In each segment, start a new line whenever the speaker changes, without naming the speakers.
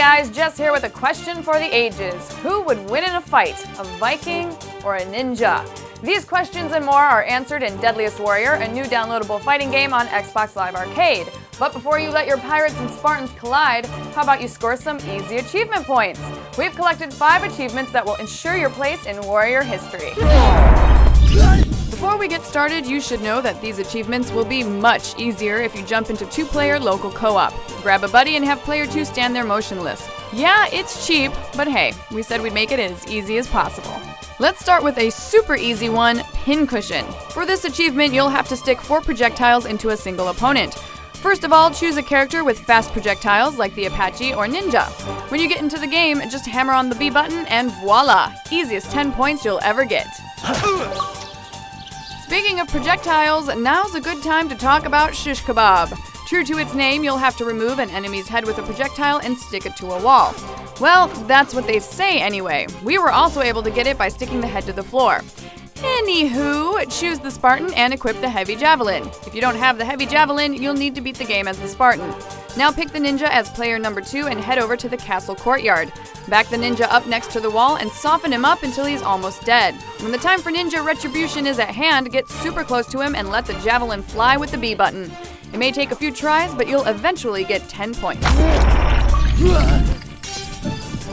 guys, Jess here with a question for the ages. Who would win in a fight, a Viking or a ninja? These questions and more are answered in Deadliest Warrior, a new downloadable fighting game on Xbox Live Arcade. But before you let your pirates and Spartans collide, how about you score some easy achievement points? We've collected 5 achievements that will ensure your place in Warrior history. Before we get started, you should know that these achievements will be much easier if you jump into 2-player local co-op. Grab a buddy and have player 2 stand there motionless. Yeah, it's cheap, but hey, we said we'd make it as easy as possible. Let's start with a super easy one, Pincushion. For this achievement, you'll have to stick 4 projectiles into a single opponent. First of all, choose a character with fast projectiles like the Apache or Ninja. When you get into the game, just hammer on the B button and voila! Easiest 10 points you'll ever get. Speaking of projectiles, now's a good time to talk about Shish Kebab. True to its name, you'll have to remove an enemy's head with a projectile and stick it to a wall. Well, that's what they say anyway. We were also able to get it by sticking the head to the floor. Anywho, choose the Spartan and equip the heavy javelin. If you don't have the heavy javelin, you'll need to beat the game as the Spartan. Now pick the ninja as player number 2 and head over to the castle courtyard. Back the ninja up next to the wall and soften him up until he's almost dead. When the time for ninja retribution is at hand, get super close to him and let the javelin fly with the B button. It may take a few tries, but you'll eventually get 10 points.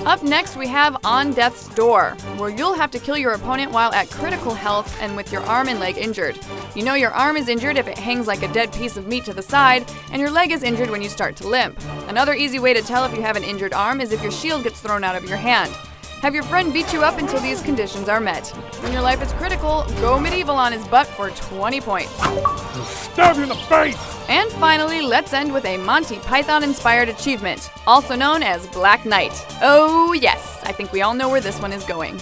Up next, we have On Death's Door, where you'll have to kill your opponent while at critical health and with your arm and leg injured. You know your arm is injured if it hangs like a dead piece of meat to the side, and your leg is injured when you start to limp. Another easy way to tell if you have an injured arm is if your shield gets thrown out of your hand. Have your friend beat you up until these conditions are met. When your life is critical, go medieval on his butt for 20 points.
Stab you in the face!
And finally, let's end with a Monty Python-inspired achievement, also known as Black Knight. Oh yes, I think we all know where this one is going.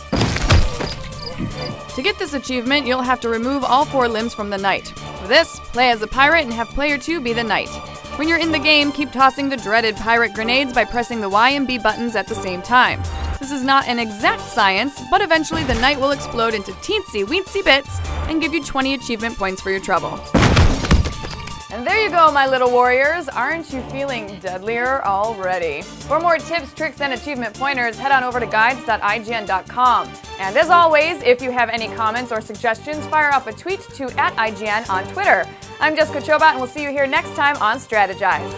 To get this achievement, you'll have to remove all 4 limbs from the knight. For this, play as a pirate and have player 2 be the knight. When you're in the game, keep tossing the dreaded pirate grenades by pressing the Y and B buttons at the same time. This is not an exact science, but eventually the knight will explode into teensy-weensy bits and give you 20 achievement points for your trouble. And there you go, my little warriors. Aren't you feeling deadlier already? For more tips, tricks, and achievement pointers, head on over to guides.ign.com. And as always, if you have any comments or suggestions, fire up a tweet to @IGN on Twitter. I'm Jessica Chobot, and we'll see you here next time on Strategize.